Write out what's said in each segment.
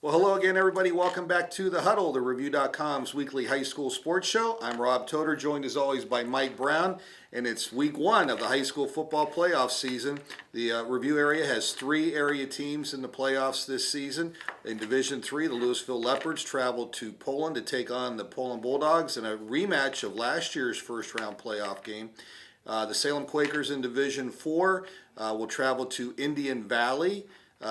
Well, hello again, everybody. Welcome back to the Huddle, the Review.com's weekly high school sports show. I'm Rob Toder, joined as always by Mike Brown, and it's week one of the high school football playoff season. The Review area has three area teams in the playoffs this season. In Division III, the Louisville Leopards traveled to Poland to take on the Poland Bulldogs in a rematch of last year's first-round playoff game. The Salem Quakers in Division IV will travel to Indian Valley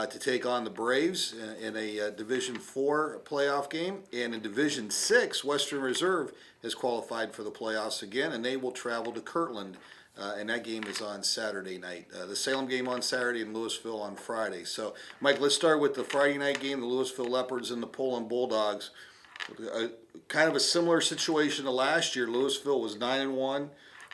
to take on the Braves in a Division IV playoff game. And in Division VI, Western Reserve has qualified for the playoffs again, and they will travel to Kirtland. And that game is on Saturday night. The Salem game on Saturday and Louisville on Friday. So, Mike, let's start with the Friday night game, the Louisville Leopards and the Poland Bulldogs. Kind of a similar situation to last year. Louisville was 9-1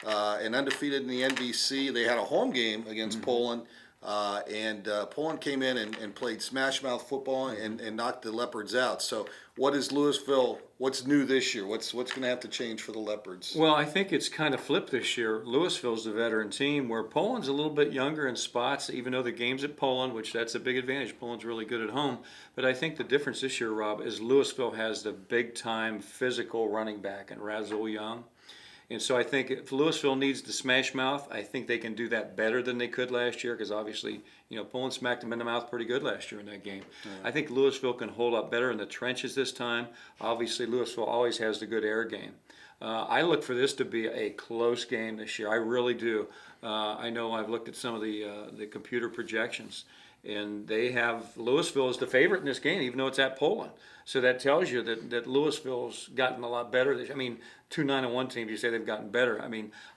and undefeated in the NBC. They had a home game against Poland. And Poland came in and played smash mouth football and knocked the Leopards out. So what is Louisville, what's new this year? What's going to have to change for the Leopards? Well, I think it's kind of flipped this year. Louisville's the veteran team, where Poland's a little bit younger in spots, even though the game's at Poland, which that's a big advantage. Poland's really good at home. But I think the difference this year, Rob, is Louisville has the big-time physical running back in Razul Young. And so I think if Louisville needs to smash mouth, I think they can do that better than they could last year, because obviously, Poland smacked them in the mouth pretty good last year in that game. Yeah. I think Louisville can hold up better in the trenches this time. Obviously, Louisville always has the good air game. I look for this to be a close game this year. I really do. I know I've looked at some of the computer projections, and they have Louisville as the favorite in this game, even though it's at Poland. So that tells you that Louisville's gotten a lot better. Two 9-1 teams, you say they've gotten better.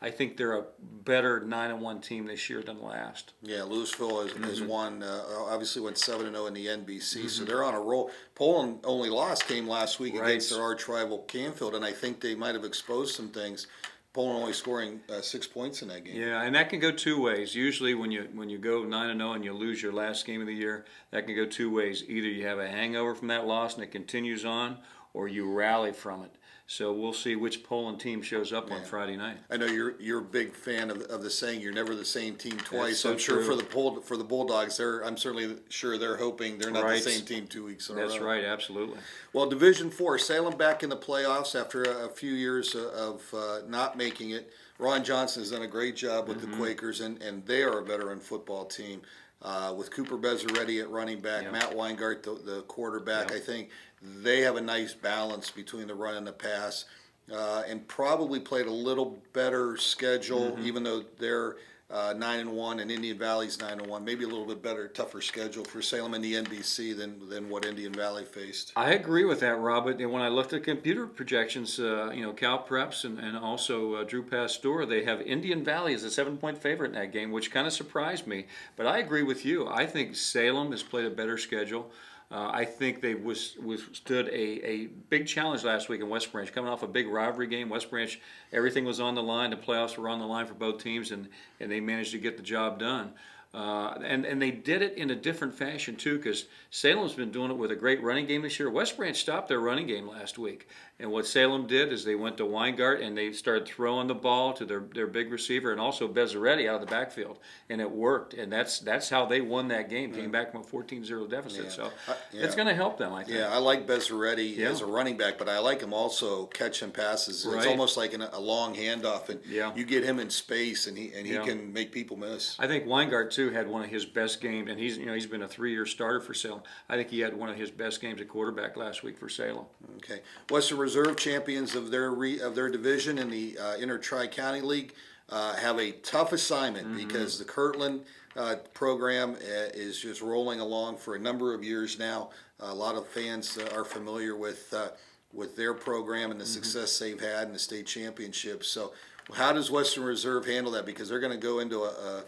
I think they're a better 9-1 team this year than last. Yeah, Louisville has won, obviously went 7-0 in the NBC, so they're on a roll. Poland only came last week against their arch rival Canfield, and I think they might have exposed some things. Poland only scoring 6 points in that game. Yeah, and that can go two ways. Usually when you go 9-0 and you lose your last game of the year, that can go two ways. Either you have a hangover from that loss and it continues on, or you rally from it. So we'll see which Poland team shows up on Friday night. I know you're a big fan of the saying, "You're never the same team twice." So I'm sure for the Bulldogs, I'm certainly sure they're hoping they're not the same team 2 weeks in a row. That's right, absolutely. Well, Division IV, Salem back in the playoffs after a few years of not making it. Ron Johnson has done a great job with the Quakers, and they are a veteran football team. With Cooper Bezzaretti at running back, Matt Weingart, the quarterback, I think they have a nice balance between the run and the pass, and probably played a little better schedule, even though they're 9-1 and Indian Valley's 9-1. Maybe a little bit better, tougher schedule for Salem and the NBC than what Indian Valley faced. I agree with that, Robert. And when I looked at computer projections, Cal Preps and also Drew Pastor, they have Indian Valley as a 7-point favorite in that game, which kind of surprised me. But I agree with you. I think Salem has played a better schedule. I think they withstood a big challenge last week in West Branch, coming off a big rivalry game. West Branch, everything was on the line. The playoffs were on the line for both teams, and they managed to get the job done. And they did it in a different fashion, too, because Salem's been doing it with a great running game this year. West Branch stopped their running game last week. And what Salem did is they went to Weingart and they started throwing the ball to their big receiver and also Bezzaretti out of the backfield. And it worked. And that's how they won that game, came back from a 14-0 deficit. Yeah. So it's going to help them, I think. Yeah, I like Bezzaretti as a running back, but I like him also catching passes. It's almost like a long handoff, and you get him in space, and he can make people miss. I think Weingart, too, had one of his best games, and he's been a 3-year starter for Salem. I think he had one of his best games at quarterback last week for Salem. Okay, Western Reserve, champions of their division in the Inter Tri-County League, have a tough assignment because the Kirtland program is just rolling along for a number of years now. A lot of fans are familiar with their program and the success they've had in the state championships. So, how does Western Reserve handle that? Because they're going to go into a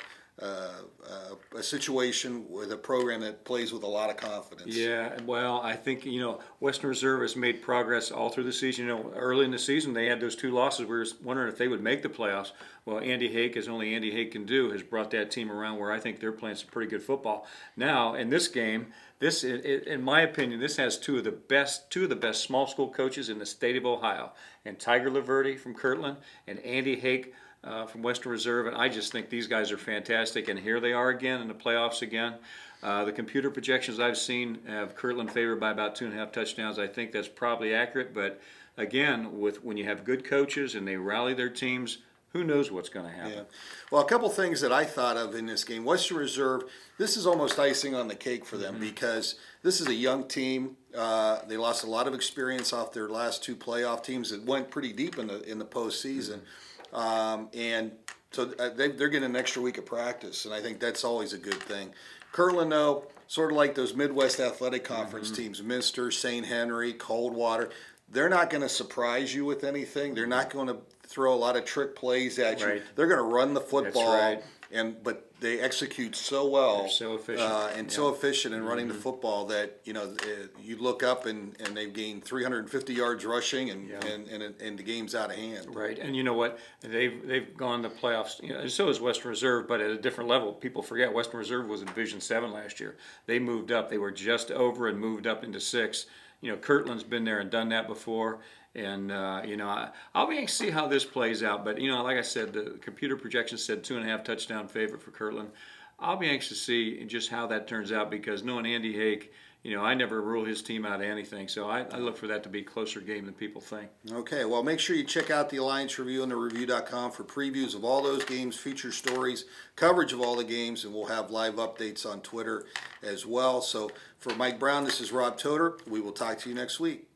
situation with a program that plays with a lot of confidence. Yeah, well, I think, Western Reserve has made progress all through the season. Early in the season, they had those 2 losses. We were wondering if they would make the playoffs. Well, Andy Hake, as only Andy Hake can do, has brought that team around where I think they're playing some pretty good football. Now, in this game, in my opinion, this has two of the best small school coaches in the state of Ohio, and Tiger Laverde from Kirtland and Andy Hake from Western Reserve, and I just think these guys are fantastic. And here they are again in the playoffs again. The computer projections I've seen have Kirtland favored by about 2.5 touchdowns. I think that's probably accurate, but again, when you have good coaches and they rally their teams, who knows what's going to happen? Yeah. Well, a couple things that I thought of in this game. Western Reserve, this is almost icing on the cake for them because this is a young team. They lost a lot of experience off their last two playoff teams that went pretty deep in the postseason. And so they're getting an extra week of practice, and I think that's always a good thing. Kirtland, though, sort of like those Midwest Athletic Conference teams, Minster, St. Henry, Coldwater, they're not going to surprise you with anything. They're not going to throw a lot of trick plays at you. Right. They're going to run the football, right. but they execute so well. They're so efficient. So efficient in running the football that you look up and they've gained 350 yards rushing and the game's out of hand. Right, and you know what? They've gone to playoffs. And so is Western Reserve, but at a different level. People forget Western Reserve was in Division 7 last year. They moved up. They were just over and moved up into 6. Kirtland's been there and done that before. And, I'll be anxious to see how this plays out. But, like I said, the computer projection said 2.5 touchdown favorite for Kirtland. I'll be anxious to see just how that turns out because knowing Andy Hake, I never rule his team out of anything. So I look for that to be a closer game than people think. Okay, well, make sure you check out the Alliance Review and the Review.com for previews of all those games, feature stories, coverage of all the games, and we'll have live updates on Twitter as well. So for Mike Brown, this is Rob Toder. We will talk to you next week.